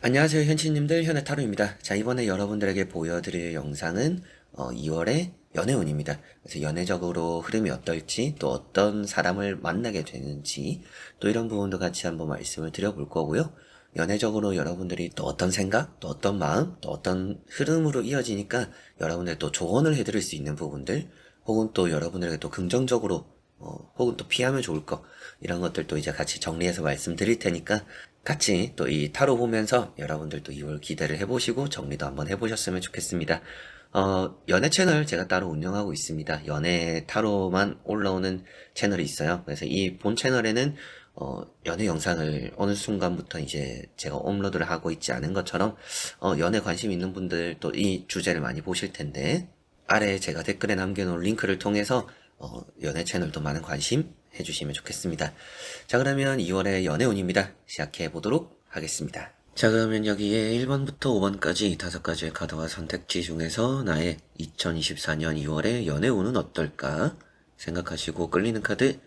안녕하세요 현치님들 현해타로입니다. 자, 이번에 여러분들에게 보여드릴 영상은 2월의 연애운입니다. 그래서 연애적으로 흐름이 어떨지, 또 어떤 사람을 만나게 되는지, 또 이런 부분도 같이 한번 말씀을 드려볼 거고요. 연애적으로 여러분들이 또 어떤 생각, 또 어떤 마음, 또 어떤 흐름으로 이어지니까 여러분들 또 조언을 해드릴 수 있는 부분들, 혹은 또 여러분들에게 또 긍정적으로 혹은 또 피하면 좋을 거, 이런 것들도 이제 같이 정리해서 말씀드릴 테니까 같이 또 이 타로 보면서 여러분들도 2월 기대를 해보시고 정리도 한번 해보셨으면 좋겠습니다. 연애 채널 제가 따로 운영하고 있습니다. 연애 타로만 올라오는 채널이 있어요. 그래서 이 본 채널에는 연애 영상을 어느 순간부터 이제 제가 업로드를 하고 있지 않은 것처럼 연애 관심 있는 분들 또 이 주제를 많이 보실 텐데, 아래 제가 댓글에 남겨놓은 링크를 통해서 연애 채널도 많은 관심 해주시면 좋겠습니다. 자, 그러면 2월의 연애운입니다. 시작해 보도록 하겠습니다. 자, 그러면 여기에 1번부터 5번까지 5가지의 카드와 선택지 중에서 나의 2024년 2월의 연애운은 어떨까 생각하시고 끌리는 카드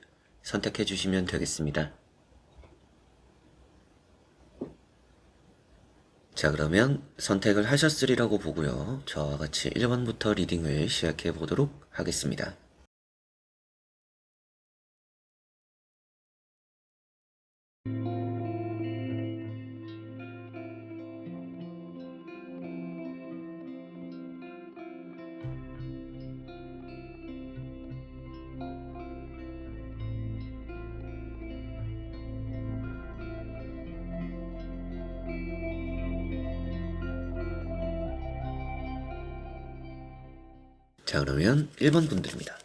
선택해 주시면 되겠습니다. 자, 그러면 선택을 하셨으리라고 보고요. 저와 같이 1번부터 리딩을 시작해 보도록 하겠습니다. 자, 그러면 1번 분들입니다.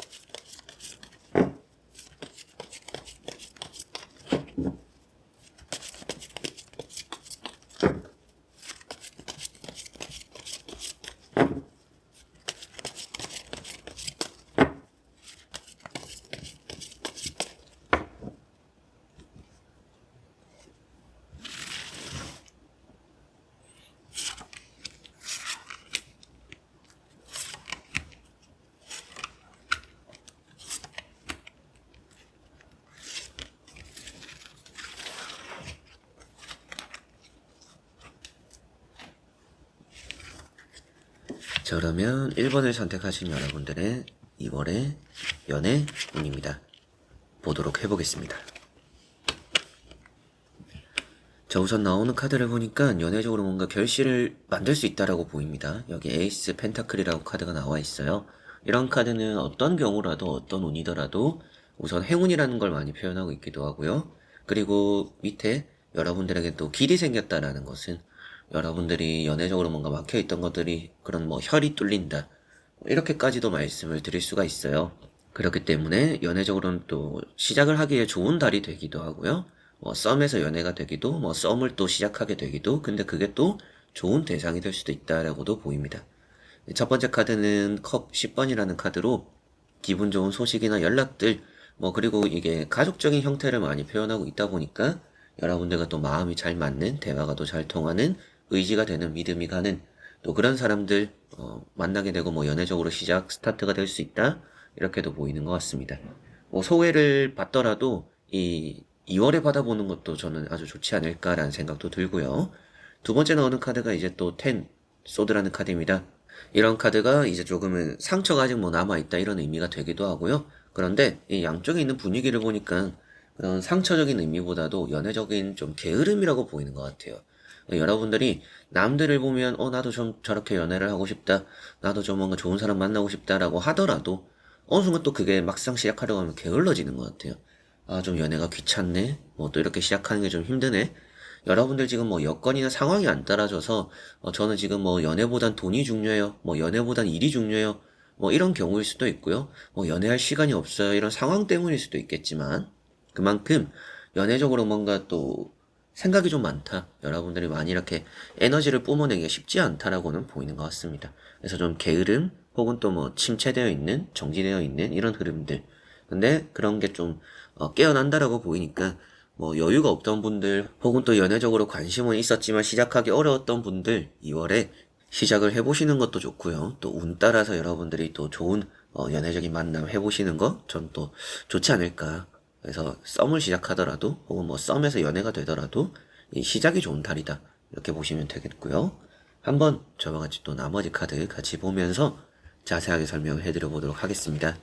자, 그러면 1번을 선택하신 여러분들의 2월의 연애 운입니다. 보도록 해보겠습니다. 자, 우선 나오는 카드를 보니까 연애적으로 뭔가 결실을 만들 수 있다라고 보입니다. 여기 에이스 펜타클이라고 카드가 나와 있어요. 이런 카드는 어떤 경우라도 어떤 운이더라도 우선 행운이라는 걸 많이 표현하고 있기도 하고요. 그리고 밑에 여러분들에게 또 길이 생겼다라는 것은 여러분들이 연애적으로 뭔가 막혀있던 것들이 그런 뭐 혈이 뚫린다, 이렇게까지도 말씀을 드릴 수가 있어요. 그렇기 때문에 연애적으로는 또 시작을 하기에 좋은 달이 되기도 하고요. 뭐 썸에서 연애가 되기도, 뭐 썸을 또 시작하게 되기도, 근데 그게 또 좋은 대상이 될 수도 있다라고도 보입니다. 첫 번째 카드는 컵 10번이라는 카드로 기분 좋은 소식이나 연락들, 뭐 그리고 이게 가족적인 형태를 많이 표현하고 있다 보니까 여러분들과 또 마음이 잘 맞는, 대화가 또 잘 통하는, 의지가 되는, 믿음이 가는 또 그런 사람들 만나게 되고 뭐 연애적으로 시작 스타트가 될 수 있다, 이렇게도 보이는 것 같습니다. 뭐 소개를 받더라도 이 2월에 받아보는 것도 저는 아주 좋지 않을까라는 생각도 들고요. 두 번째 나오는 카드가 이제 또 텐 소드라는 카드입니다. 이런 카드가 이제 조금은 상처가 아직 뭐 남아있다, 이런 의미가 되기도 하고요. 그런데 이 양쪽에 있는 분위기를 보니까 그런 상처적인 의미보다도 연애적인 좀 게으름이라고 보이는 것 같아요. 여러분들이 남들을 보면 나도 좀 저렇게 연애를 하고 싶다, 나도 좀 뭔가 좋은 사람 만나고 싶다라고 하더라도 어느 순간 또 그게 막상 시작하려고 하면 게을러지는 것 같아요. 아, 좀 연애가 귀찮네, 뭐 또 이렇게 시작하는 게 좀 힘드네. 여러분들 지금 뭐 여건이나 상황이 안 따라줘서 저는 지금 뭐 연애보단 돈이 중요해요, 뭐 연애보단 일이 중요해요, 뭐 이런 경우일 수도 있고요. 뭐 연애할 시간이 없어요, 이런 상황 때문일 수도 있겠지만, 그만큼 연애적으로 뭔가 또 생각이 좀 많다, 여러분들이 많이 이렇게 에너지를 뿜어내기가 쉽지 않다라고는 보이는 것 같습니다. 그래서 좀 게으름, 혹은 또 뭐 침체되어 있는, 정지되어 있는 이런 흐름들, 근데 그런 게 좀 깨어난다라고 보이니까 뭐 여유가 없던 분들, 혹은 또 연애적으로 관심은 있었지만 시작하기 어려웠던 분들 2월에 시작을 해보시는 것도 좋고요. 또 운 따라서 여러분들이 또 좋은 연애적인 만남 해보시는 거 전 또 좋지 않을까. 그래서 썸을 시작하더라도, 혹은 뭐 썸에서 연애가 되더라도 이 시작이 좋은 달이다, 이렇게 보시면 되겠고요. 한번 저와 같이 또 나머지 카드 같이 보면서 자세하게 설명을 해드려 보도록 하겠습니다.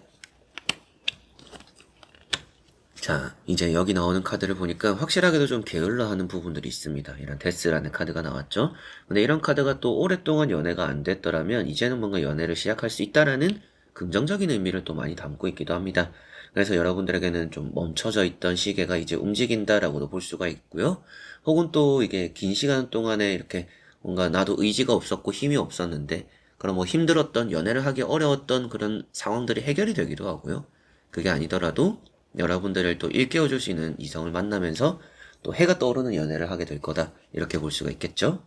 자, 이제 여기 나오는 카드를 보니까 확실하게도 좀 게을러하는 부분들이 있습니다. 이런 데스라는 카드가 나왔죠. 근데 이런 카드가 또 오랫동안 연애가 안 됐더라면 이제는 뭔가 연애를 시작할 수 있다라는 긍정적인 의미를 또 많이 담고 있기도 합니다. 그래서 여러분들에게는 좀 멈춰져 있던 시계가 이제 움직인다라고도 볼 수가 있고요. 혹은 또 이게 긴 시간 동안에 이렇게 뭔가 나도 의지가 없었고 힘이 없었는데 그런 뭐 힘들었던 연애를 하기 어려웠던 그런 상황들이 해결이 되기도 하고요. 그게 아니더라도 여러분들을 또 일깨워줄 수 있는 이성을 만나면서 또 해가 떠오르는 연애를 하게 될 거다. 이렇게 볼 수가 있겠죠?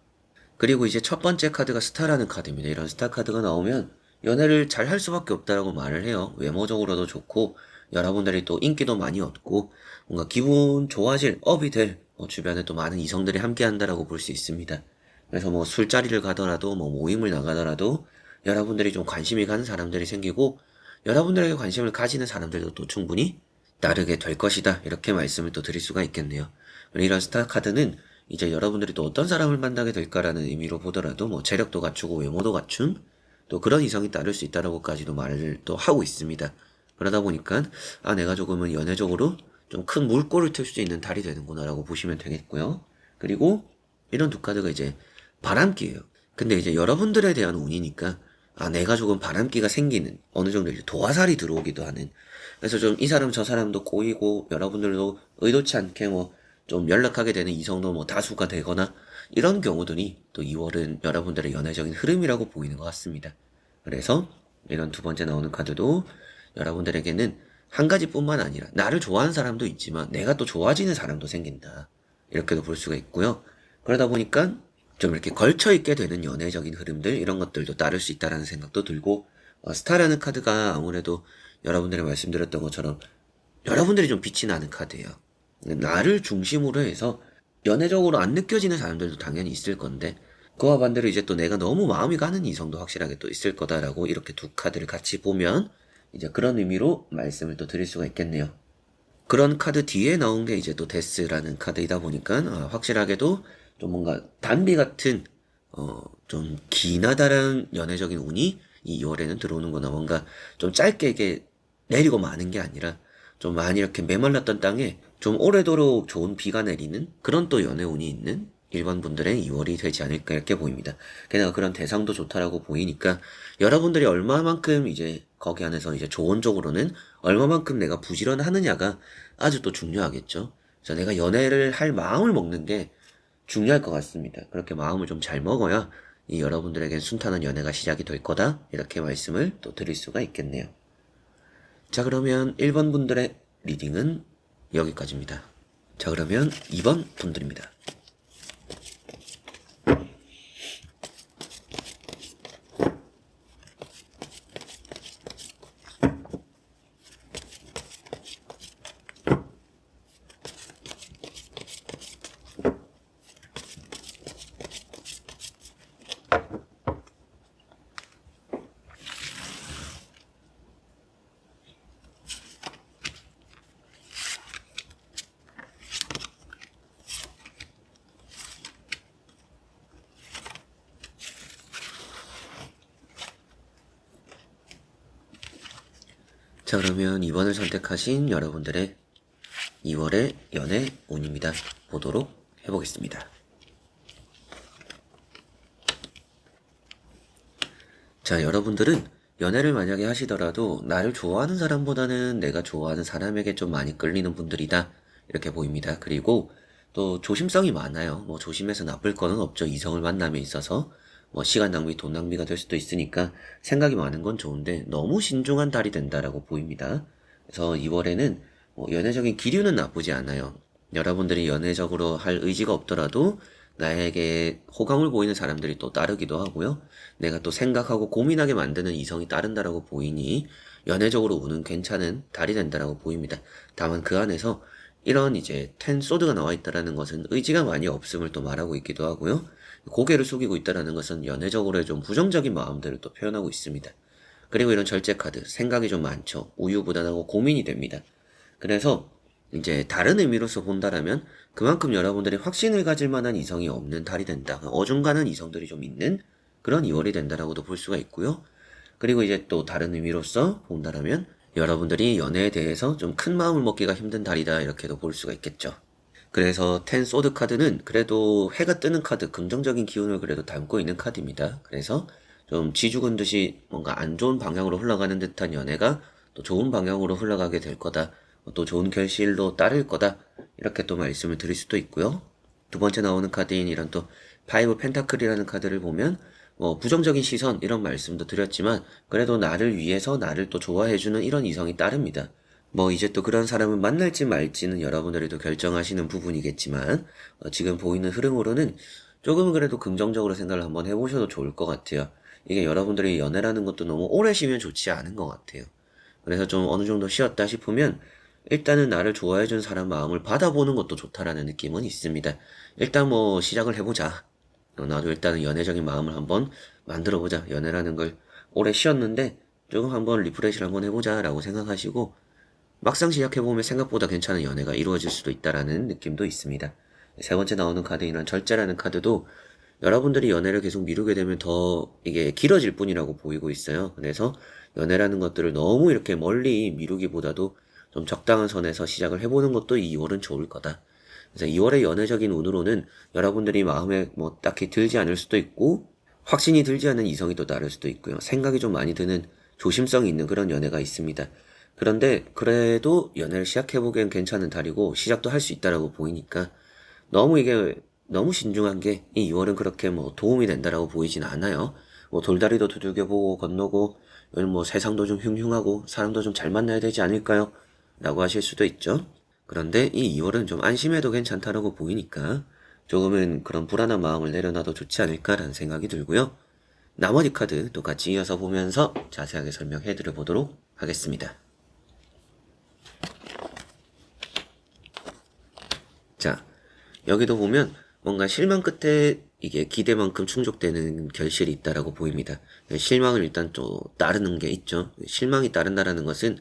그리고 이제 첫 번째 카드가 스타라는 카드입니다. 이런 스타 카드가 나오면 연애를 잘 할 수밖에 없다라고 말을 해요. 외모적으로도 좋고 여러분들이 또 인기도 많이 얻고 뭔가 기분 좋아질 업이 될 주변에 또 많은 이성들이 함께 한다라고 볼 수 있습니다. 그래서 뭐 술자리를 가더라도 뭐 모임을 나가더라도 여러분들이 좀 관심이 가는 사람들이 생기고 여러분들에게 관심을 가지는 사람들도 또 충분히 따르게 될 것이다. 이렇게 말씀을 또 드릴 수가 있겠네요. 이런 스타 카드는 이제 여러분들이 또 어떤 사람을 만나게 될까라는 의미로 보더라도 뭐 재력도 갖추고 외모도 갖춘 또 그런 이성이 따를 수 있다라고까지도 말을 또 하고 있습니다. 그러다 보니까 아 내가 조금은 연애적으로 좀 큰 물꼬를 틀 수 있는 달이 되는구나라고 보시면 되겠고요. 그리고 이런 두 카드가 이제 바람기예요. 근데 이제 여러분들에 대한 운이니까 아 내가 조금 바람기가 생기는 어느 정도 이제 도화살이 들어오기도 하는 그래서 좀 이 사람 저 사람도 꼬이고 여러분들도 의도치 않게 뭐 좀 연락하게 되는 이성도 뭐 다수가 되거나 이런 경우들이 또 2월은 여러분들의 연애적인 흐름이라고 보이는 것 같습니다. 그래서 이런 두 번째 나오는 카드도 여러분들에게는 한 가지뿐만 아니라 나를 좋아하는 사람도 있지만 내가 또 좋아지는 사람도 생긴다. 이렇게도 볼 수가 있고요. 그러다 보니까 좀 이렇게 걸쳐있게 되는 연애적인 흐름들 이런 것들도 따를 수 있다라는 생각도 들고 스타라는 카드가 아무래도 여러분들이 말씀드렸던 것처럼 여러분들이 좀 빛이 나는 카드예요. 나를 중심으로 해서 연애적으로 안 느껴지는 사람들도 당연히 있을 건데 그와 반대로 이제 또 내가 너무 마음이 가는 이성도 확실하게 또 있을 거다라고 이렇게 두 카드를 같이 보면 이제 그런 의미로 말씀을 또 드릴 수가 있겠네요. 그런 카드 뒤에 나온 게 이제 또 데스라는 카드이다 보니까 확실하게도 좀 뭔가 단비 같은 좀 기나다란 연애적인 운이 이 2월에는 들어오는구나. 뭔가 좀 짧게 이게 내리고 마는 게 아니라 좀 많이 이렇게 메말랐던 땅에 좀 오래도록 좋은 비가 내리는 그런 또 연애 운이 있는 일반 분들의 2월이 되지 않을까 이렇게 보입니다. 게다가 그런 대상도 좋다라고 보이니까 여러분들이 얼마만큼 이제 거기 안에서 이제 조언적으로는 얼마만큼 내가 부지런하느냐가 아주 또 중요하겠죠. 그래서 내가 연애를 할 마음을 먹는 게 중요할 것 같습니다. 그렇게 마음을 좀 잘 먹어야 이 여러분들에겐 순탄한 연애가 시작이 될 거다. 이렇게 말씀을 또 드릴 수가 있겠네요. 자, 그러면 1번 분들의 리딩은 여기까지입니다. 자, 그러면 2번 분들입니다. 자, 그러면 2번을 선택하신 여러분들의 2월의 연애 운입니다. 보도록 해보겠습니다. 자, 여러분들은 연애를 만약에 하시더라도 나를 좋아하는 사람보다는 내가 좋아하는 사람에게 좀 많이 끌리는 분들이다. 이렇게 보입니다. 그리고 또 조심성이 많아요. 뭐 조심해서 나쁠 거는 없죠. 이성을 만남에 있어서. 뭐 시간 낭비, 돈 낭비가 될 수도 있으니까 생각이 많은 건 좋은데 너무 신중한 달이 된다라고 보입니다. 그래서 2월에는 뭐 연애적인 기류는 나쁘지 않아요. 여러분들이 연애적으로 할 의지가 없더라도 나에게 호감을 보이는 사람들이 또 따르기도 하고요. 내가 또 생각하고 고민하게 만드는 이성이 따른다라고 보이니 연애적으로 우는 괜찮은 달이 된다라고 보입니다. 다만 그 안에서 이런 이제 텐 소드가 나와 있다라는 것은 의지가 많이 없음을 또 말하고 있기도 하고요. 고개를 숙이고 있다라는 것은 연애적으로의 좀 부정적인 마음들을 또 표현하고 있습니다. 그리고 이런 절제 카드, 생각이 좀 많죠. 우유부단하고 고민이 됩니다. 그래서 이제 다른 의미로서 본다라면 그만큼 여러분들이 확신을 가질 만한 이성이 없는 달이 된다. 어중간한 이성들이 좀 있는 그런 2월이 된다라고도 볼 수가 있고요. 그리고 이제 또 다른 의미로서 본다라면 여러분들이 연애에 대해서 좀 큰 마음을 먹기가 힘든 달이다 이렇게도 볼 수가 있겠죠. 그래서 텐 소드 카드는 그래도 해가 뜨는 카드, 긍정적인 기운을 그래도 담고 있는 카드입니다. 그래서 좀 쥐죽은 듯이 뭔가 안 좋은 방향으로 흘러가는 듯한 연애가 또 좋은 방향으로 흘러가게 될 거다. 또 좋은 결실로 따를 거다. 이렇게 또 말씀을 드릴 수도 있고요. 두 번째 나오는 카드인 이런 또 파이브 펜타클이라는 카드를 보면 부정적인 시선 이런 말씀도 드렸지만 그래도 나를 위해서 나를 또 좋아해주는 이런 이성이 따릅니다. 이제 또 그런 사람을 만날지 말지는 여러분들이 또 결정하시는 부분이겠지만 지금 보이는 흐름으로는 조금은 그래도 긍정적으로 생각을 한번 해보셔도 좋을 것 같아요. 이게 여러분들이 연애라는 것도 너무 오래 쉬면 좋지 않은 것 같아요. 그래서 좀 어느 정도 쉬었다 싶으면 일단은 나를 좋아해준 사람 마음을 받아보는 것도 좋다라는 느낌은 있습니다. 일단 시작을 해보자. 나도 일단은 연애적인 마음을 한번 만들어보자. 연애라는 걸 오래 쉬었는데 조금 한번 리프레시를 한번 해보자 라고 생각하시고 막상 시작해보면 생각보다 괜찮은 연애가 이루어질 수도 있다라는 느낌도 있습니다. 세 번째 나오는 카드인 이런 절제라는 카드도 여러분들이 연애를 계속 미루게 되면 더 이게 길어질 뿐이라고 보이고 있어요. 그래서 연애라는 것들을 너무 이렇게 멀리 미루기보다도 좀 적당한 선에서 시작을 해보는 것도 이 2월은 좋을 거다. 그래서 2월의 연애적인 운으로는 여러분들이 마음에 딱히 들지 않을 수도 있고 확신이 들지 않는 이성이 또 따를 수도 있고요. 생각이 좀 많이 드는 조심성이 있는 그런 연애가 있습니다. 그런데 그래도 연애를 시작해보기엔 괜찮은 달이고 시작도 할 수 있다라고 보이니까 너무 이게 너무 신중한 게 이 2월은 그렇게 도움이 된다라고 보이진 않아요. 돌다리도 두들겨보고 건너고 세상도 좀 흉흉하고 사람도 좀 잘 만나야 되지 않을까요? 라고 하실 수도 있죠. 그런데 이 2월은 좀 안심해도 괜찮다라고 보이니까 조금은 그런 불안한 마음을 내려놔도 좋지 않을까라는 생각이 들고요. 나머지 카드 또 같이 이어서 보면서 자세하게 설명해 드려 보도록 하겠습니다. 자, 여기도 보면 뭔가 실망 끝에 이게 기대만큼 충족되는 결실이 있다라고 보입니다. 실망을 일단 또 따르는 게 있죠. 실망이 따른다라는 것은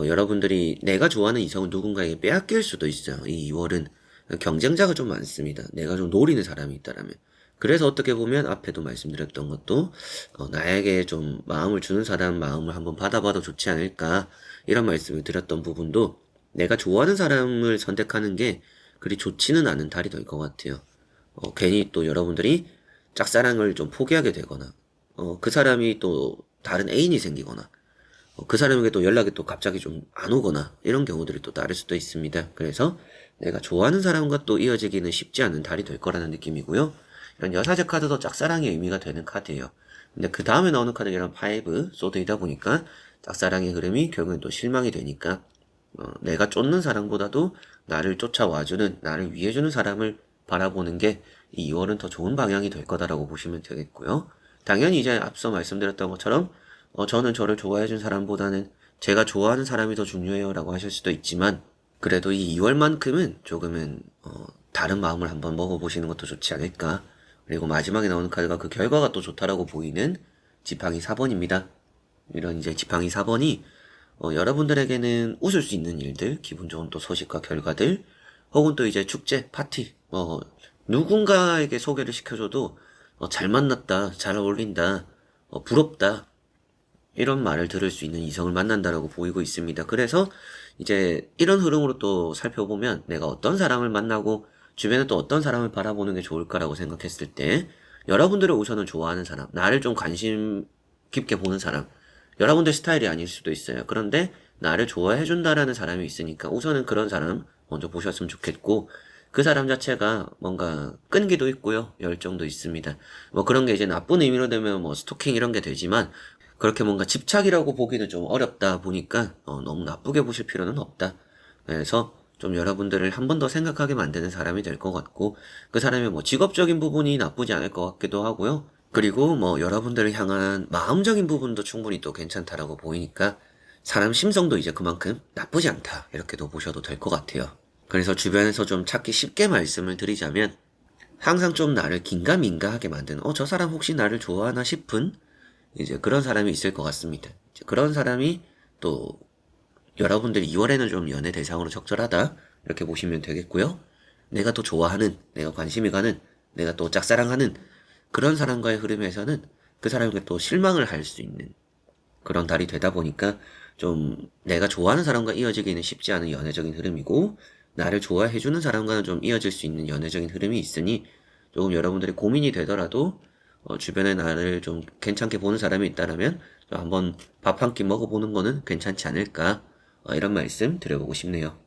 여러분들이 내가 좋아하는 이성을 누군가에게 빼앗길 수도 있어요. 이 2월은 경쟁자가 좀 많습니다. 내가 좀 노리는 사람이 있다라면. 그래서 어떻게 보면 앞에도 말씀드렸던 것도 나에게 좀 마음을 주는 사람 마음을 한번 받아봐도 좋지 않을까 이런 말씀을 드렸던 부분도 내가 좋아하는 사람을 선택하는 게 그리 좋지는 않은 달이 될 것 같아요. 괜히 또 여러분들이 짝사랑을 좀 포기하게 되거나 그 사람이 또 다른 애인이 생기거나 그 사람에게 또 연락이 또 갑자기 좀 안 오거나 이런 경우들이 또 따를 수도 있습니다. 그래서 내가 좋아하는 사람과 또 이어지기는 쉽지 않은 달이 될 거라는 느낌이고요. 이런 여사제 카드도 짝사랑의 의미가 되는 카드예요. 근데 그 다음에 나오는 카드가 이런 파이브 소드이다 보니까 짝사랑의 흐름이 결국엔 또 실망이 되니까 내가 쫓는 사람보다도 나를 쫓아와주는 나를 위해주는 사람을 바라보는 게 이 2월은 더 좋은 방향이 될 거다라고 보시면 되겠고요. 당연히 이제 앞서 말씀드렸던 것처럼 저는 저를 좋아해준 사람보다는 제가 좋아하는 사람이 더 중요해요 라고 하실 수도 있지만 그래도 이 2월만큼은 조금은 다른 마음을 한번 먹어보시는 것도 좋지 않을까. 그리고 마지막에 나오는 카드가 그 결과가 또 좋다라고 보이는 지팡이 4번입니다. 이런 이제 지팡이 4번이 여러분들에게는 웃을 수 있는 일들, 기분 좋은 또 소식과 결과들, 혹은 또 이제 축제, 파티, 누군가에게 소개를 시켜줘도 잘 만났다, 잘 어울린다, 부럽다, 이런 말을 들을 수 있는 이성을 만난다라고 보이고 있습니다. 그래서 이제 이런 흐름으로 또 살펴보면 내가 어떤 사람을 만나고 주변에 또 어떤 사람을 바라보는 게 좋을까라고 생각했을 때 여러분들의 우선은 좋아하는 사람, 나를 좀 관심 깊게 보는 사람, 여러분들 스타일이 아닐 수도 있어요. 그런데 나를 좋아해준다라는 사람이 있으니까 우선은 그런 사람 먼저 보셨으면 좋겠고 그 사람 자체가 뭔가 끈기도 있고요. 열정도 있습니다. 그런 게 이제 나쁜 의미로 되면 스토킹 이런 게 되지만 그렇게 뭔가 집착이라고 보기는 좀 어렵다 보니까 너무 나쁘게 보실 필요는 없다. 그래서 좀 여러분들을 한 번 더 생각하게 만드는 사람이 될 것 같고 그 사람의 직업적인 부분이 나쁘지 않을 것 같기도 하고요. 그리고 여러분들을 향한 마음적인 부분도 충분히 또 괜찮다라고 보이니까 사람 심성도 이제 그만큼 나쁘지 않다 이렇게도 보셔도 될 것 같아요. 그래서 주변에서 좀 찾기 쉽게 말씀을 드리자면 항상 좀 나를 긴가민가하게 만드는 저 사람 혹시 나를 좋아하나 싶은 이제 그런 사람이 있을 것 같습니다. 이제 그런 사람이 또 여러분들 2월에는 좀 연애 대상으로 적절하다 이렇게 보시면 되겠고요. 내가 또 좋아하는, 내가 관심이 가는, 내가 또 짝사랑하는 그런 사람과의 흐름에서는 그 사람에게 또 실망을 할 수 있는 그런 달이 되다 보니까 좀 내가 좋아하는 사람과 이어지기는 쉽지 않은 연애적인 흐름이고, 나를 좋아해주는 사람과는 좀 이어질 수 있는 연애적인 흐름이 있으니 조금 여러분들이 고민이 되더라도 주변에 나를 좀 괜찮게 보는 사람이 있다라면 한번 밥 한 끼 먹어보는 거는 괜찮지 않을까, 이런 말씀 드려보고 싶네요.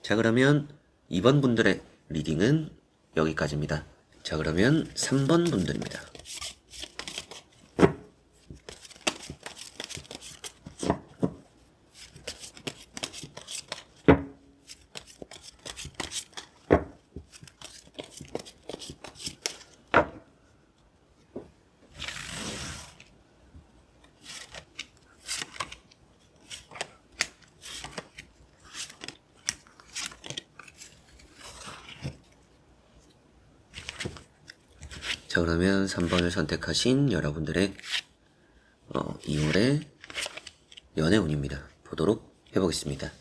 자, 그러면 2번 분들의 리딩은 여기까지입니다. 자, 그러면 3번 분들입니다. 자, 그러면 3번을 선택하신 여러분들의 2월의 연애운입니다. 보도록 해보겠습니다.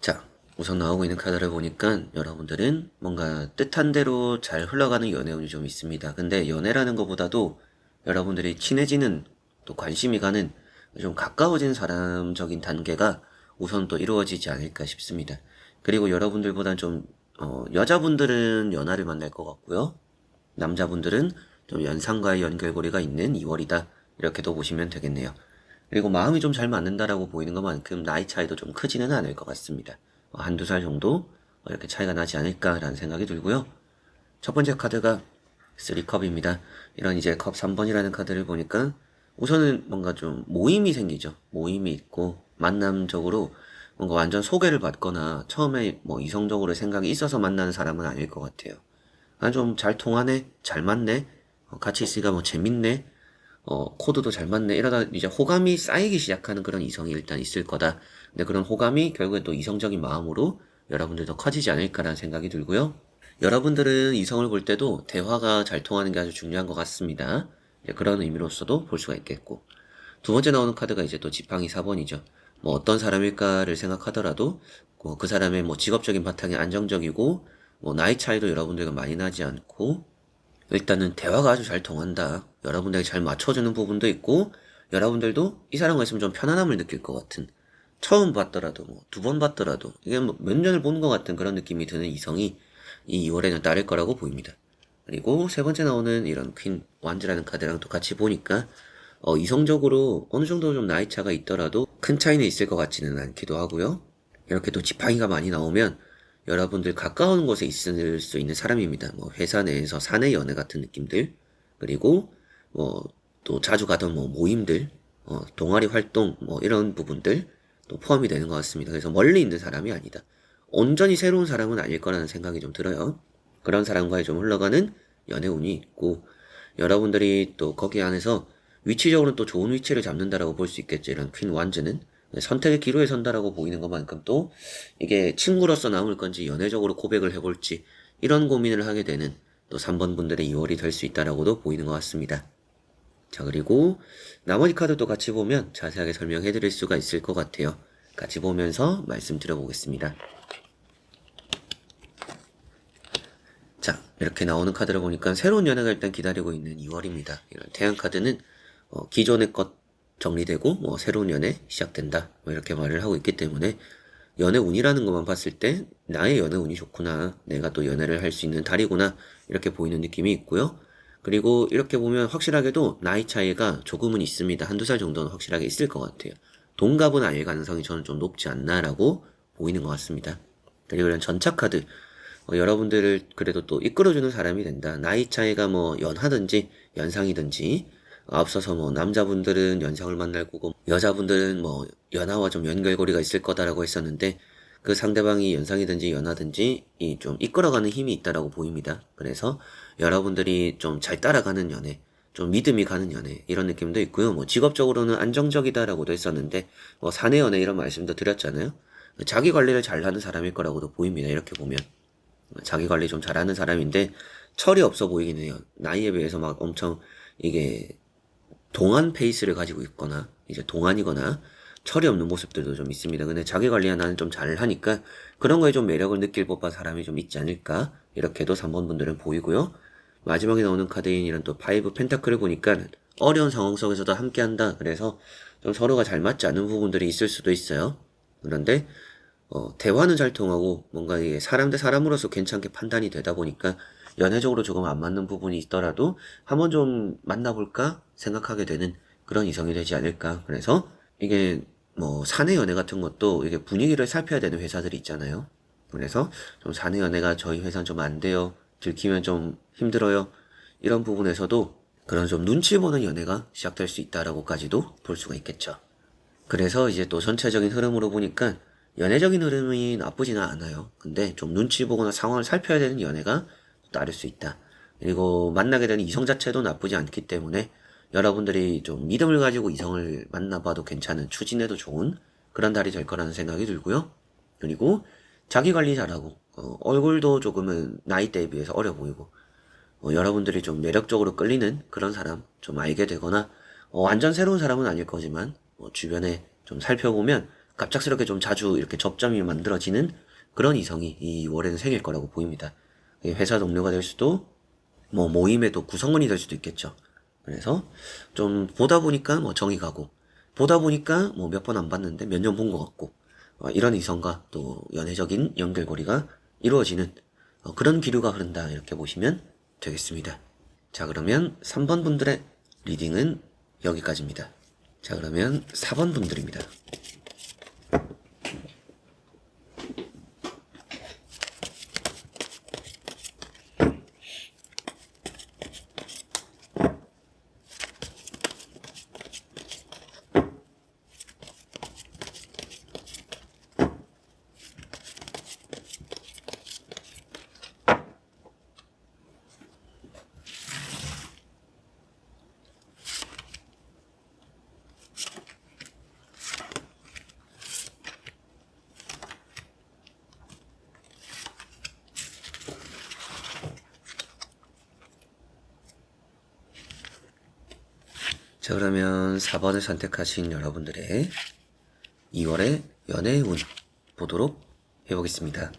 자, 우선 나오고 있는 카드를 보니까 여러분들은 뭔가 뜻한 대로 잘 흘러가는 연애운이 좀 있습니다. 근데 연애라는 것보다도 여러분들이 친해지는, 또 관심이 가는, 좀 가까워진 사람적인 단계가 우선 또 이루어지지 않을까 싶습니다. 그리고 여러분들보단 좀 여자분들은 연하를 만날 것 같고요. 남자분들은 좀 연상과의 연결고리가 있는 2월이다. 이렇게도 보시면 되겠네요. 그리고 마음이 좀 잘 맞는다라고 보이는 것만큼 나이 차이도 좀 크지는 않을 것 같습니다. 한두 살 정도 이렇게 차이가 나지 않을까라는 생각이 들고요. 첫 번째 카드가 3컵입니다. 이런 이제 컵 3번이라는 카드를 보니까 우선은 뭔가 좀 모임이 생기죠. 모임이 있고 만남적으로 뭔가 완전 소개를 받거나 처음에 뭐 이성적으로 생각이 있어서 만나는 사람은 아닐 것 같아요. 좀 잘 통하네, 잘 맞네, 같이 있으니까 뭐 재밌네, 코드도 잘 맞네, 이러다 이제 호감이 쌓이기 시작하는 그런 이성이 일단 있을 거다. 근데 그런 호감이 결국엔 또 이성적인 마음으로 여러분들도 커지지 않을까라는 생각이 들고요. 여러분들은 이성을 볼 때도 대화가 잘 통하는 게 아주 중요한 것 같습니다. 그런 의미로서도 볼 수가 있겠고. 두 번째 나오는 카드가 이제 또 지팡이 4번이죠. 뭐 어떤 사람일까를 생각하더라도 그 사람의 뭐 직업적인 바탕이 안정적이고 뭐 나이 차이도 여러분들과 많이 나지 않고 일단은 대화가 아주 잘 통한다. 여러분들에게 잘 맞춰주는 부분도 있고 여러분들도 이 사람과 있으면 좀 편안함을 느낄 것 같은, 처음 봤더라도 뭐 두 번 봤더라도 이게 뭐 몇 년을 보는 것 같은 그런 느낌이 드는 이성이 이 2월에는 따를 거라고 보입니다. 그리고 세 번째 나오는 이런 퀸 완즈라는 카드랑 또 같이 보니까 이성적으로 어느 정도 좀 나이 차가 있더라도 큰 차이는 있을 것 같지는 않기도 하고요. 이렇게 또 지팡이가 많이 나오면 여러분들 가까운 곳에 있을 수 있는 사람입니다. 뭐 회사 내에서 사내 연애 같은 느낌들, 그리고 뭐 또 자주 가던 뭐 모임들, 동아리 활동 뭐 이런 부분들 또 포함이 되는 것 같습니다. 그래서 멀리 있는 사람이 아니다. 온전히 새로운 사람은 아닐 거라는 생각이 좀 들어요. 그런 사람과의 좀 흘러가는 연애운이 있고 여러분들이 또 거기 안에서 위치적으로는 또 좋은 위치를 잡는다라고 볼 수 있겠죠. 이런 퀸 완즈는 선택의 기로에 선다라고 보이는 것만큼 또 이게 친구로서 남을 건지 연애적으로 고백을 해볼지 이런 고민을 하게 되는 또 3번 분들의 2월이 될 수 있다라고도 보이는 것 같습니다. 자, 그리고 나머지 카드도 같이 보면 자세하게 설명해 드릴 수가 있을 것 같아요. 같이 보면서 말씀드려 보겠습니다. 자, 이렇게 나오는 카드를 보니까 새로운 연애가 일단 기다리고 있는 2월입니다. 이런 태양 카드는 기존의 것 정리되고 뭐 새로운 연애 시작된다 뭐 이렇게 말을 하고 있기 때문에 연애 운이라는 것만 봤을 때 나의 연애 운이 좋구나, 내가 또 연애를 할 수 있는 달이구나 이렇게 보이는 느낌이 있고요. 그리고 이렇게 보면 확실하게도 나이 차이가 조금은 있습니다. 한두 살 정도는 확실하게 있을 것 같아요. 동갑은 아닐 가능성이 저는 좀 높지 않나라고 보이는 것 같습니다. 그리고 이런 전차 카드, 여러분들을 그래도 또 이끌어주는 사람이 된다. 나이 차이가 뭐 연하든지 연상이든지, 앞서서 뭐 남자분들은 연상을 만날 거고 여자분들은 뭐 연하와 좀 연결고리가 있을 거다라고 했었는데 그 상대방이 연상이든지 연하든지 이 좀 이끌어가는 힘이 있다라고 보입니다. 그래서 여러분들이 좀 잘 따라가는 연애, 좀 믿음이 가는 연애 이런 느낌도 있고요. 뭐 직업적으로는 안정적이다라고도 했었는데 뭐 사내 연애 이런 말씀도 드렸잖아요. 자기 관리를 잘하는 사람일 거라고도 보입니다. 이렇게 보면 자기 관리 좀 잘하는 사람인데 철이 없어 보이긴 해요. 나이에 비해서 막 엄청 이게 동안 페이스를 가지고 있거나 이제 동안이거나 철이 없는 모습들도 좀 있습니다. 근데 자기 관리 하나는 좀 잘 하니까 그런 거에 좀 매력을 느낄 법한 사람이 좀 있지 않을까 이렇게도 3번 분들은 보이고요. 마지막에 나오는 카드인 이런 또 파이브 펜타클을 보니까 어려운 상황 속에서도 함께한다. 그래서 좀 서로가 잘 맞지 않는 부분들이 있을 수도 있어요. 그런데 대화는 잘 통하고 뭔가 이게 사람 대 사람으로서 괜찮게 판단이 되다 보니까 연애적으로 조금 안 맞는 부분이 있더라도 한번 좀 만나볼까 생각하게 되는 그런 이성이 되지 않을까. 그래서 이게 뭐 사내 연애 같은 것도 이게 분위기를 살펴야 되는 회사들이 있잖아요. 그래서 좀 사내 연애가 저희 회사는 좀 안 돼요. 들키면 좀 힘들어요. 이런 부분에서도 그런 좀 눈치 보는 연애가 시작될 수 있다라고까지도 볼 수가 있겠죠. 그래서 이제 또 전체적인 흐름으로 보니까 연애적인 흐름이 나쁘지는 않아요. 근데 좀 눈치 보거나 상황을 살펴야 되는 연애가 따를 수 있다. 그리고 만나게 되는 이성 자체도 나쁘지 않기 때문에 여러분들이 좀 믿음을 가지고 이성을 만나봐도 괜찮은, 추진해도 좋은 그런 달이 될 거라는 생각이 들고요. 그리고 자기 관리 잘하고 얼굴도 조금은 나이대에 비해서 어려 보이고 여러분들이 좀 매력적으로 끌리는 그런 사람 좀 알게 되거나 완전 새로운 사람은 아닐 거지만 주변에 좀 살펴보면 갑작스럽게 좀 자주 이렇게 접점이 만들어지는 그런 이성이 이 월에는 생길 거라고 보입니다. 회사 동료가 될 수도 뭐 모임의 또 구성원이 될 수도 있겠죠. 그래서 좀 보다 보니까 뭐 정이 가고 보다 보니까 뭐 몇 번 안 봤는데 몇 년 본 것 같고 이런 이성과 또 연애적인 연결고리가 이루어지는 그런 기류가 흐른다 이렇게 보시면 되겠습니다. 자, 그러면 3번 분들의 리딩은 여기까지입니다. 자, 그러면 4번 분들입니다. 자, 그러면 4번을 선택하신 여러분들의 2월의 연애 운 보도록 해보겠습니다.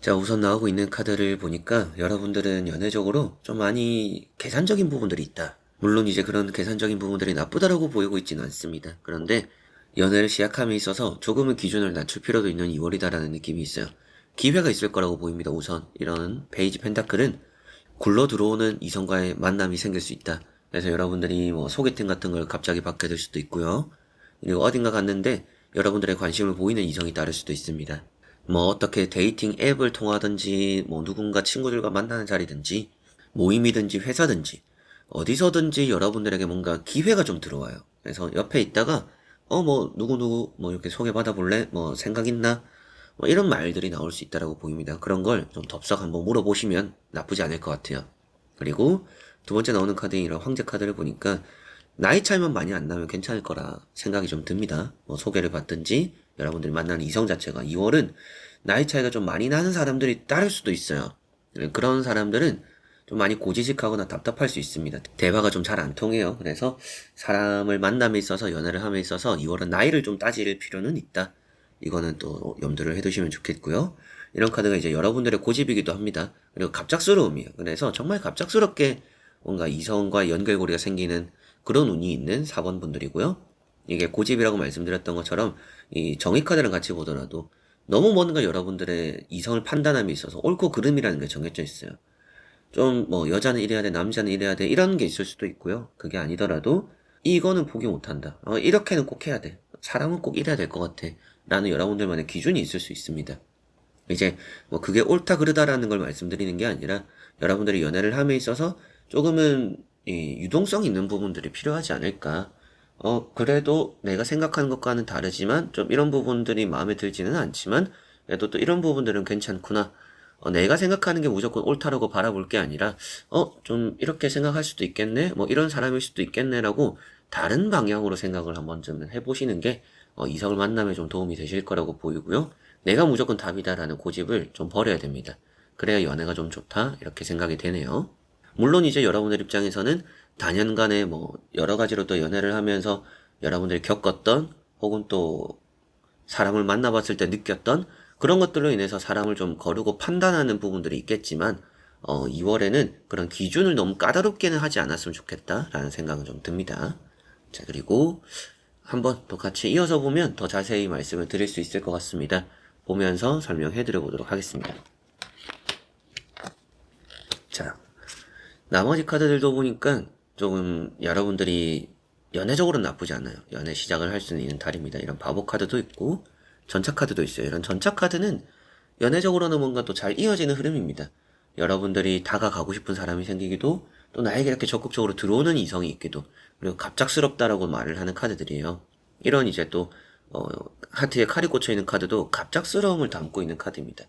자, 우선 나오고 있는 카드를 보니까 여러분들은 연애적으로 좀 많이 계산적인 부분들이 있다. 물론 이제 그런 계산적인 부분들이 나쁘다라고 보이고 있지는 않습니다. 그런데 연애를 시작함에 있어서 조금은 기준을 낮출 필요도 있는 2월이다라는 느낌이 있어요. 기회가 있을 거라고 보입니다. 우선 이런 베이지 펜타클은 굴러 들어오는 이성과의 만남이 생길 수 있다. 그래서 여러분들이 뭐 소개팅 같은 걸 갑자기 받게 될 수도 있고요. 그리고 어딘가 갔는데 여러분들의 관심을 보이는 이성이 따를 수도 있습니다. 뭐 어떻게 데이팅 앱을 통하든지 뭐 누군가 친구들과 만나는 자리든지 모임이든지 회사든지 어디서든지 여러분들에게 뭔가 기회가 좀 들어와요. 그래서 옆에 있다가 뭐 누구누구 뭐 이렇게 소개받아 볼래? 뭐 생각 있나? 뭐 이런 말들이 나올 수 있다라고 보입니다. 그런 걸 좀 덥석 한번 물어보시면 나쁘지 않을 것 같아요. 그리고 두 번째 나오는 카드인 이런 황제 카드를 보니까 나이 차이만 많이 안 나면 괜찮을 거라 생각이 좀 듭니다. 뭐 소개를 받든지 여러분들이 만나는 이성 자체가 2월은 나이 차이가 좀 많이 나는 사람들이 따를 수도 있어요. 그런 사람들은 좀 많이 고지식하거나 답답할 수 있습니다. 대화가 좀 잘 안 통해요. 그래서 사람을 만남에 있어서 연애를 함에 있어서 2월은 나이를 좀 따질 필요는 있다. 이거는 또 염두를 해두시면 좋겠고요. 이런 카드가 이제 여러분들의 고집이기도 합니다. 그리고 갑작스러움이에요. 그래서 정말 갑작스럽게 뭔가 이성과 연결고리가 생기는 그런 운이 있는 4번 분들이고요. 이게 고집이라고 말씀드렸던 것처럼 이 정의 카드랑 같이 보더라도 너무 뭔가 여러분들의 이성을 판단함에 있어서 옳고 그름이라는 게 정해져 있어요. 좀 뭐 여자는 이래야 돼, 남자는 이래야 돼 이런 게 있을 수도 있고요. 그게 아니더라도 이거는 포기 못한다. 이렇게는 꼭 해야 돼. 사람은 꼭 이래야 될 것 같아. 라는 여러분들만의 기준이 있을 수 있습니다. 이제 뭐 그게 옳다 그르다라는 걸 말씀드리는 게 아니라 여러분들이 연애를 함에 있어서 조금은 이 유동성 있는 부분들이 필요하지 않을까. 그래도 내가 생각하는 것과는 다르지만 좀 이런 부분들이 마음에 들지는 않지만 그래도 또 이런 부분들은 괜찮구나. 내가 생각하는 게 무조건 옳다라고 바라볼 게 아니라 좀 이렇게 생각할 수도 있겠네. 뭐 이런 사람일 수도 있겠네라고 다른 방향으로 생각을 한번 좀 해보시는 게 이성을 만남에 좀 도움이 되실 거라고 보이고요. 내가 무조건 답이다라는 고집을 좀 버려야 됩니다. 그래야 연애가 좀 좋다 이렇게 생각이 되네요. 물론 이제 여러분들 입장에서는 단연간에 뭐 여러 가지로 또 연애를 하면서 여러분들이 겪었던 혹은 또 사람을 만나봤을 때 느꼈던 그런 것들로 인해서 사람을 좀 거르고 판단하는 부분들이 있겠지만 2월에는 그런 기준을 너무 까다롭게는 하지 않았으면 좋겠다라는 생각은 좀 듭니다. 자, 그리고 한번 또 같이 이어서 보면 더 자세히 말씀을 드릴 수 있을 것 같습니다. 보면서 설명해 드려 보도록 하겠습니다. 자, 나머지 카드들도 보니까 조금 여러분들이 연애적으로는 나쁘지 않아요. 연애 시작을 할 수 있는 달입니다. 이런 바보 카드도 있고 전차 카드도 있어요. 이런 전차 카드는 연애적으로는 뭔가 또 잘 이어지는 흐름입니다. 여러분들이 다가가고 싶은 사람이 생기기도 또 나에게 이렇게 적극적으로 들어오는 이성이 있기도 그리고 갑작스럽다라고 말을 하는 카드들이에요. 이런 이제 또 하트에 칼이 꽂혀 있는 카드도 갑작스러움을 담고 있는 카드입니다.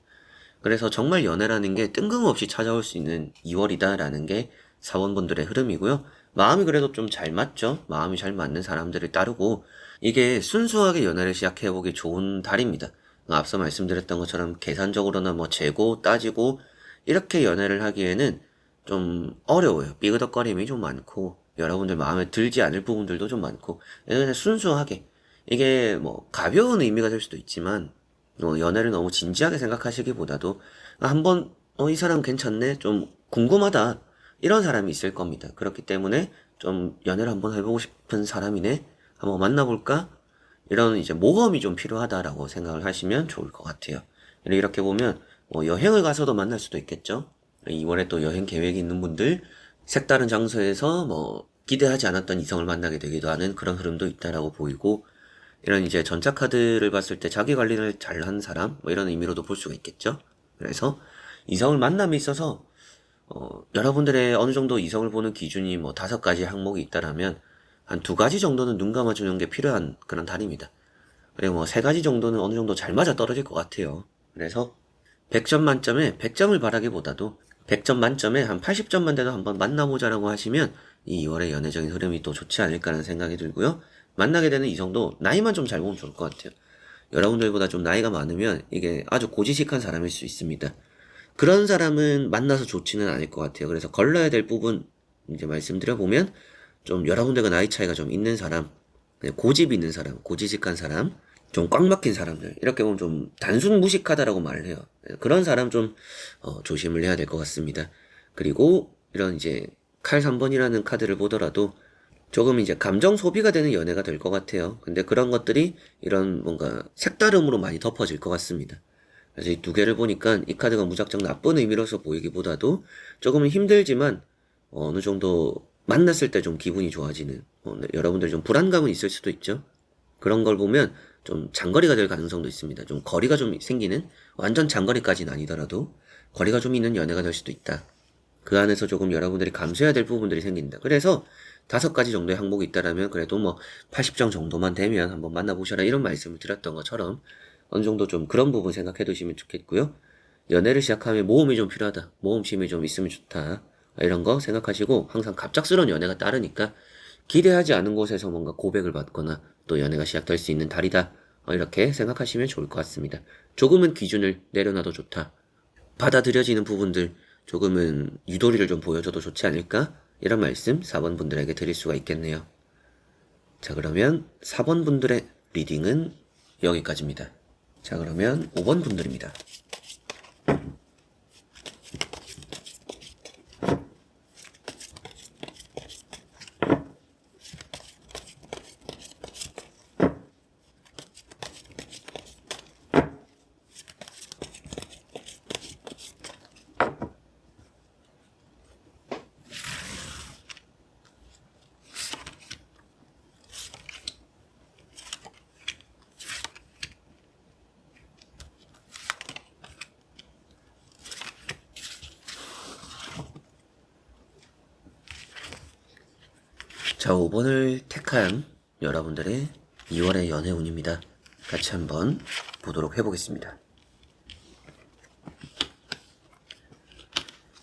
그래서 정말 연애라는 게 뜬금없이 찾아올 수 있는 2월이다라는 게 사원분들의 흐름이고요. 마음이 그래도 좀 잘 맞죠? 마음이 잘 맞는 사람들을 따르고 이게 순수하게 연애를 시작해보기 좋은 달입니다. 앞서 말씀드렸던 것처럼 계산적으로나 뭐 재고 따지고 이렇게 연애를 하기에는 좀 어려워요. 삐그덕거림이 좀 많고 여러분들 마음에 들지 않을 부분들도 좀 많고 그냥 순수하게 이게 뭐 가벼운 의미가 될 수도 있지만 연애를 너무 진지하게 생각하시기보다도 한번 이 사람 괜찮네 좀 궁금하다 이런 사람이 있을 겁니다. 그렇기 때문에 좀 연애를 한번 해보고 싶은 사람이네 한번 만나볼까 이런 이제 모험이 좀 필요하다라고 생각을 하시면 좋을 것 같아요. 이렇게 보면 여행을 가서도 만날 수도 있겠죠. 2월에 또 여행 계획이 있는 분들 색다른 장소에서 뭐 기대하지 않았던 이성을 만나게 되기도 하는 그런 흐름도 있다라고 보이고 이런 이제 전자 카드를 봤을 때 자기 관리를 잘하는 사람 뭐 이런 의미로도 볼 수가 있겠죠. 그래서 이성을 만남에 있어서 여러분들의 어느 정도 이성을 보는 기준이 뭐 5가지 항목이 있다라면 한 2가지 정도는 눈 감아주는 게 필요한 그런 달입니다. 그리고 뭐 3가지 정도는 어느 정도 잘 맞아 떨어질 것 같아요. 그래서 100점 만점에 100점을 바라기보다도 100점 만점에 한 80점만 돼도 한번 만나보자라고 하시면 이 2월의 연애적인 흐름이 또 좋지 않을까라는 생각이 들고요. 만나게 되는 이성도 나이만 좀 잘 보면 좋을 것 같아요. 여러분들보다 좀 나이가 많으면 이게 아주 고지식한 사람일 수 있습니다. 그런 사람은 만나서 좋지는 않을 것 같아요. 그래서 걸러야 될 부분 이제 말씀드려보면 좀 여러분들과 나이 차이가 좀 있는 사람, 고집 있는 사람, 고지식한 사람, 좀 꽉 막힌 사람들 이렇게 보면 좀 단순 무식하다라고 말을 해요. 그런 사람 좀 조심을 해야 될 것 같습니다. 그리고 이런 이제 칼 3번이라는 카드를 보더라도 조금 이제 감정 소비가 되는 연애가 될 것 같아요. 근데 그런 것들이 이런 뭔가 색다름으로 많이 덮어질 것 같습니다. 그래서 이 2개를 보니까 이 카드가 무작정 나쁜 의미로서 보이기보다도 조금은 힘들지만 어느 정도 만났을 때 좀 기분이 좋아지는 여러분들 좀 불안감은 있을 수도 있죠. 그런 걸 보면 좀 장거리가 될 가능성도 있습니다. 좀 거리가 좀 생기는 완전 장거리까지는 아니더라도 거리가 좀 있는 연애가 될 수도 있다. 그 안에서 조금 여러분들이 감수해야 될 부분들이 생긴다. 그래서 5가지 정도의 항목이 있다라면 그래도 뭐 80점 정도만 되면 한번 만나보셔라 이런 말씀을 드렸던 것처럼 어느 정도 좀 그런 부분 생각해 두시면 좋겠고요. 연애를 시작하면 모험이 좀 필요하다. 모험심이 좀 있으면 좋다. 이런 거 생각하시고 항상 갑작스러운 연애가 따르니까 기대하지 않은 곳에서 뭔가 고백을 받거나 또 연애가 시작될 수 있는 달이다. 이렇게 생각하시면 좋을 것 같습니다. 조금은 기준을 내려놔도 좋다. 받아들여지는 부분들 조금은 유도리를 좀 보여줘도 좋지 않을까? 이런 말씀 4번 분들에게 드릴 수가 있겠네요. 자, 그러면 4번 분들의 리딩은 여기까지입니다. 자, 그러면 5번 분들입니다. 자, 5번을 택한 여러분들의 2월의 연애운입니다. 같이 한번 보도록 해보겠습니다.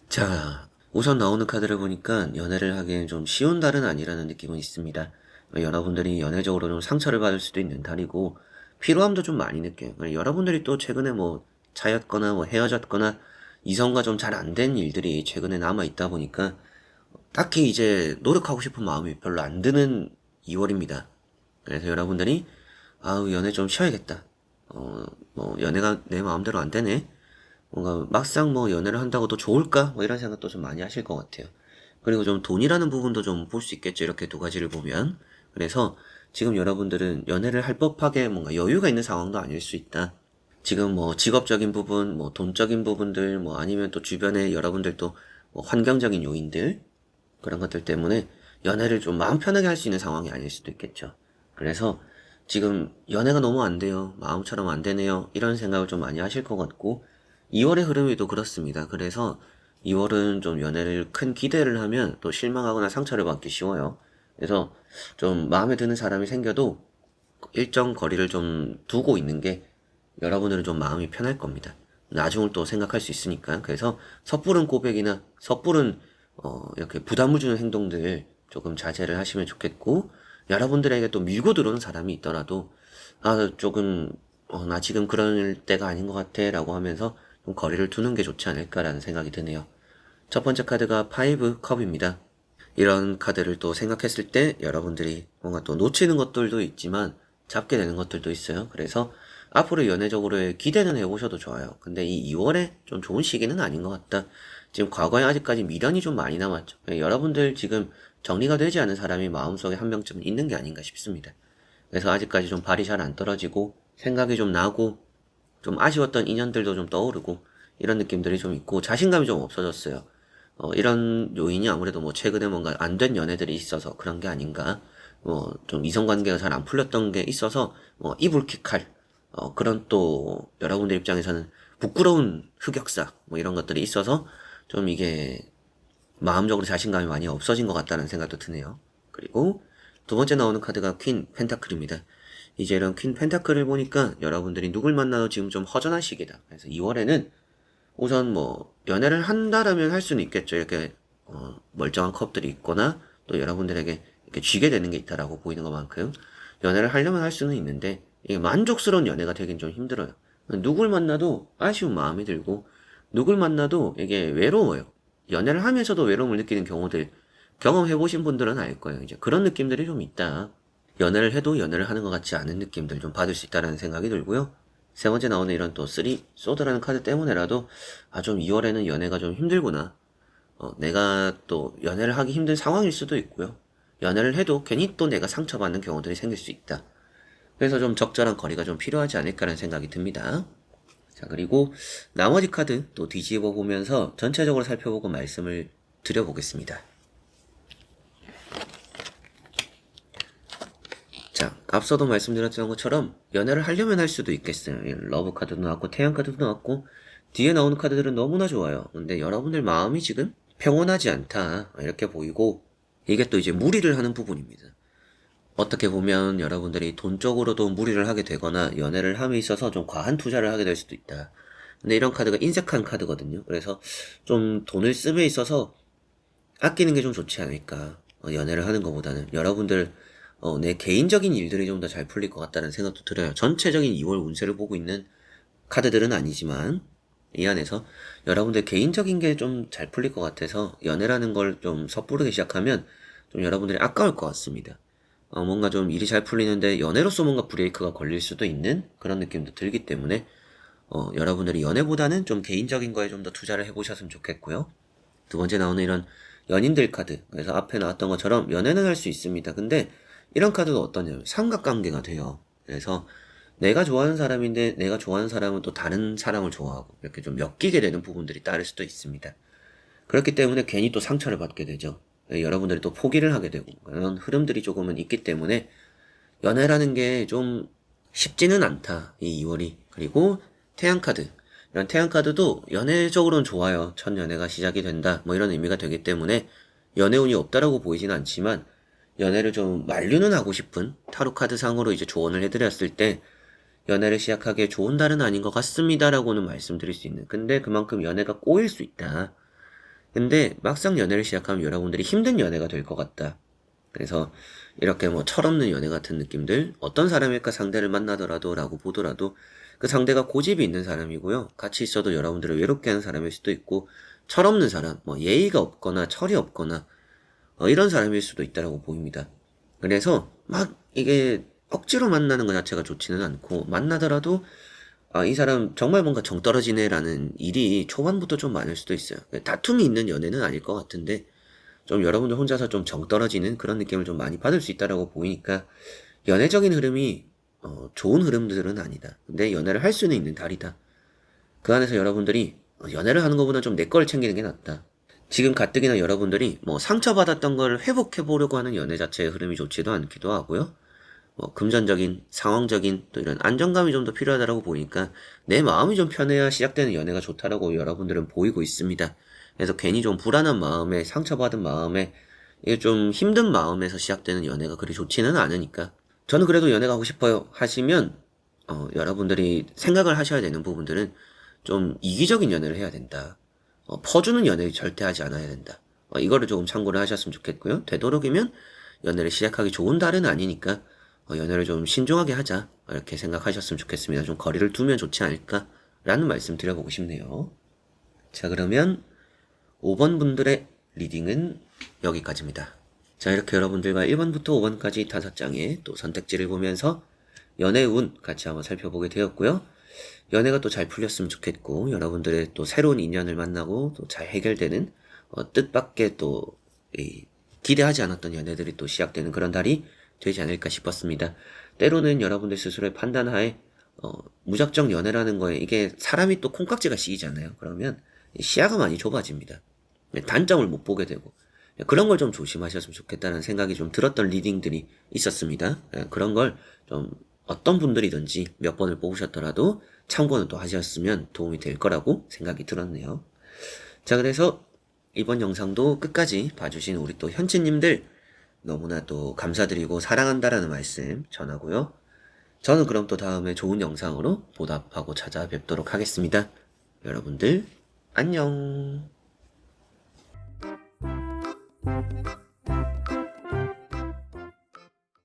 자, 우선 나오는 카드를 보니까 연애를 하기엔 좀 쉬운 달은 아니라는 느낌은 있습니다. 여러분들이 연애적으로 좀 상처를 받을 수도 있는 달이고 피로함도 좀 많이 느껴요. 여러분들이 또 최근에 뭐 차였거나 뭐 헤어졌거나 이성과 좀 잘 안 된 일들이 최근에 남아 있다 보니까 딱히 이제 노력하고 싶은 마음이 별로 안 드는 2월입니다. 그래서 여러분들이 아우 연애 좀 쉬어야겠다. 뭐 연애가 내 마음대로 안 되네. 뭔가 막상 뭐 연애를 한다고 도 좋을까? 뭐 이런 생각도 좀 많이 하실 것 같아요. 그리고 좀 돈이라는 부분도 좀 볼 수 있겠죠. 이렇게 두 가지를 보면. 그래서 지금 여러분들은 연애를 할 법하게 뭔가 여유가 있는 상황도 아닐 수 있다. 지금 뭐 직업적인 부분, 뭐 돈적인 부분들, 뭐 아니면 또 주변에 여러분들도 뭐 환경적인 요인들, 그런 것들 때문에 연애를 좀 마음 편하게 할 수 있는 상황이 아닐 수도 있겠죠. 그래서 지금 연애가 너무 안 돼요. 마음처럼 안 되네요. 이런 생각을 좀 많이 하실 것 같고, 2월의 흐름이 또 그렇습니다. 그래서 2월은 좀 연애를 큰 기대를 하면 또 실망하거나 상처를 받기 쉬워요. 그래서 좀 마음에 드는 사람이 생겨도 일정 거리를 좀 두고 있는 게 여러분들은 좀 마음이 편할 겁니다. 나중을 또 생각할 수 있으니까. 그래서 섣부른 고백이나 섣부른 이렇게 부담을 주는 행동들 조금 자제를 하시면 좋겠고, 여러분들에게 또 밀고 들어오는 사람이 있더라도 아 조금 나 지금 그럴 때가 아닌 것 같아 라고 하면서 좀 거리를 두는 게 좋지 않을까라는 생각이 드네요. 첫 번째 카드가 파이브 컵입니다. 이런 카드를 또 생각했을 때 여러분들이 뭔가 또 놓치는 것들도 있지만 잡게 되는 것들도 있어요. 그래서 앞으로 연애적으로의 기대는 해보셔도 좋아요. 근데 이 2월에 좀 좋은 시기는 아닌 것 같다. 지금 과거에 아직까지 미련이 좀 많이 남았죠. 여러분들 지금 정리가 되지 않은 사람이 마음속에 한 명쯤 있는 게 아닌가 싶습니다. 그래서 아직까지 좀 발이 잘 안 떨어지고 생각이 좀 나고 좀 아쉬웠던 인연들도 좀 떠오르고 이런 느낌들이 좀 있고 자신감이 좀 없어졌어요. 이런 요인이 아무래도 뭐 최근에 뭔가 안 된 연애들이 있어서 그런 게 아닌가. 좀 이성관계가 잘 안 풀렸던 게 있어서 이불킥할 그런 또 여러분들 입장에서는 부끄러운 흑역사 뭐 이런 것들이 있어서 좀 이게 마음적으로 자신감이 많이 없어진 것 같다는 생각도 드네요. 그리고 두 번째 나오는 카드가 퀸 펜타클입니다. 이제 이런 퀸 펜타클을 보니까 여러분들이 누굴 만나도 지금 좀 허전한 시기다. 그래서 2월에는 우선 뭐 연애를 한다라면 할 수는 있겠죠. 이렇게 멀쩡한 컵들이 있거나 또 여러분들에게 이렇게 쥐게 되는 게 있다라고 보이는 것만큼 연애를 하려면 할 수는 있는데 이게 만족스러운 연애가 되긴 좀 힘들어요. 누굴 만나도 아쉬운 마음이 들고 누굴 만나도 이게 외로워요. 연애를 하면서도 외로움을 느끼는 경우들 경험해보신 분들은 알 거예요. 이제 그런 느낌들이 좀 있다. 연애를 해도 연애를 하는 것 같지 않은 느낌들 좀 받을 수 있다는 생각이 들고요. 세 번째 나오는 이런 또 쓰리 소드라는 카드 때문에라도 좀 2월에는 연애가 좀 힘들구나. 내가 또 연애를 하기 힘든 상황일 수도 있고요. 연애를 해도 괜히 또 내가 상처받는 경우들이 생길 수 있다. 그래서 좀 적절한 거리가 좀 필요하지 않을까라는 생각이 듭니다. 자, 그리고 나머지 카드 또 뒤집어 보면서 전체적으로 살펴보고 말씀을 드려보겠습니다. 자, 앞서도 말씀드렸던 것처럼 연애를 하려면 할 수도 있겠어요. 러브 카드도 나왔고 태양 카드도 나왔고 뒤에 나오는 카드들은 너무나 좋아요. 근데 여러분들 마음이 지금 평온하지 않다 이렇게 보이고 이게 또 이제 무리를 하는 부분입니다. 어떻게 보면 여러분들이 돈적으로도 무리를 하게 되거나 연애를 함에 있어서 좀 과한 투자를 하게 될 수도 있다. 근데 이런 카드가 인색한 카드거든요. 그래서 좀 돈을 씀에 있어서 아끼는 게 좀 좋지 않을까. 연애를 하는 것보다는 여러분들 내 개인적인 일들이 좀 더 잘 풀릴 것 같다는 생각도 들어요. 전체적인 2월 운세를 보고 있는 카드들은 아니지만 이 안에서 여러분들 개인적인 게 좀 잘 풀릴 것 같아서 연애라는 걸 좀 섣부르게 시작하면 좀 여러분들이 아까울 것 같습니다. 뭔가 좀 일이 잘 풀리는데 연애로서 뭔가 브레이크가 걸릴 수도 있는 그런 느낌도 들기 때문에 여러분들이 연애보다는 좀 개인적인 거에 좀 더 투자를 해보셨으면 좋겠고요. 두 번째 나오는 이런 연인들 카드. 그래서 앞에 나왔던 것처럼 연애는 할 수 있습니다. 근데 이런 카드가 어떠냐면 삼각관계가 돼요. 그래서 내가 좋아하는 사람인데 내가 좋아하는 사람은 또 다른 사람을 좋아하고 이렇게 좀 엮이게 되는 부분들이 따를 수도 있습니다. 그렇기 때문에 괜히 또 상처를 받게 되죠. 여러분들이 또 포기를 하게 되고 그런 흐름들이 조금은 있기 때문에 연애라는 게 좀 쉽지는 않다. 이 2월이. 그리고 태양카드. 이런 태양카드도 연애적으로는 좋아요. 첫 연애가 시작이 된다. 뭐 이런 의미가 되기 때문에 연애운이 없다라고 보이진 않지만 연애를 좀 만류는 하고 싶은 타로카드 상으로 이제 조언을 해드렸을 때 연애를 시작하기에 좋은 달은 아닌 것 같습니다라고는 말씀드릴 수 있는. 근데 그만큼 연애가 꼬일 수 있다. 근데 막상 연애를 시작하면 여러분들이 힘든 연애가 될 것 같다. 그래서 이렇게 뭐 철없는 연애 같은 느낌들 어떤 사람일까 상대를 만나더라도 라고 보더라도 그 상대가 고집이 있는 사람이고요. 같이 있어도 여러분들을 외롭게 하는 사람일 수도 있고 철없는 사람, 뭐 예의가 없거나 철이 없거나 이런 사람일 수도 있다라고 보입니다. 그래서 막 이게 억지로 만나는 것 자체가 좋지는 않고 만나더라도 이 사람 정말 뭔가 정 떨어지네라는 일이 초반부터 좀 많을 수도 있어요. 다툼이 있는 연애는 아닐 것 같은데 좀 여러분들 혼자서 좀 정 떨어지는 그런 느낌을 좀 많이 받을 수 있다라고 보이니까 연애적인 흐름이 좋은 흐름들은 아니다. 근데 연애를 할 수는 있는 달이다. 그 안에서 여러분들이 연애를 하는 것보다 좀 내 걸 챙기는 게 낫다. 지금 가뜩이나 여러분들이 뭐 상처받았던 걸 회복해 보려고 하는 연애 자체의 흐름이 좋지도 않기도 하고요. 뭐 금전적인, 상황적인 또 이런 안정감이 좀 더 필요하다라고 보니까 내 마음이 좀 편해야 시작되는 연애가 좋다라고 여러분들은 보이고 있습니다. 그래서 괜히 좀 불안한 마음에 상처받은 마음에 이게 좀 힘든 마음에서 시작되는 연애가 그리 좋지는 않으니까 저는 그래도 연애 가고 싶어요 하시면 여러분들이 생각을 하셔야 되는 부분들은 좀 이기적인 연애를 해야 된다. 퍼주는 연애를 절대 하지 않아야 된다. 이거를 조금 참고를 하셨으면 좋겠고요. 되도록이면 연애를 시작하기 좋은 달은 아니니까 연애를 좀 신중하게 하자 이렇게 생각하셨으면 좋겠습니다. 좀 거리를 두면 좋지 않을까라는 말씀 드려보고 싶네요. 자, 그러면 5번 분들의 리딩은 여기까지입니다. 자, 이렇게 여러분들과 1번부터 5번까지 5장의 또 선택지를 보면서 연애 운 같이 한번 살펴보게 되었고요. 연애가 또 잘 풀렸으면 좋겠고 여러분들의 또 새로운 인연을 만나고 또 잘 해결되는 뜻밖의 또 기대하지 않았던 연애들이 또 시작되는 그런 달이 되지 않을까 싶었습니다. 때로는 여러분들 스스로의 판단하에 무작정 연애라는 거에 이게 사람이 또 콩깍지가 씌이잖아요. 그러면 시야가 많이 좁아집니다. 단점을 못 보게 되고 그런 걸 좀 조심하셨으면 좋겠다는 생각이 좀 들었던 리딩들이 있었습니다. 그런 걸 좀 어떤 분들이든지 몇 번을 뽑으셨더라도 참고는 또 하셨으면 도움이 될 거라고 생각이 들었네요. 자, 그래서 이번 영상도 끝까지 봐주신 우리 또 현치님들 너무나 또 감사드리고 사랑한다라는 말씀 전하고요. 저는 그럼 또 다음에 좋은 영상으로 보답하고 찾아뵙도록 하겠습니다. 여러분들 안녕.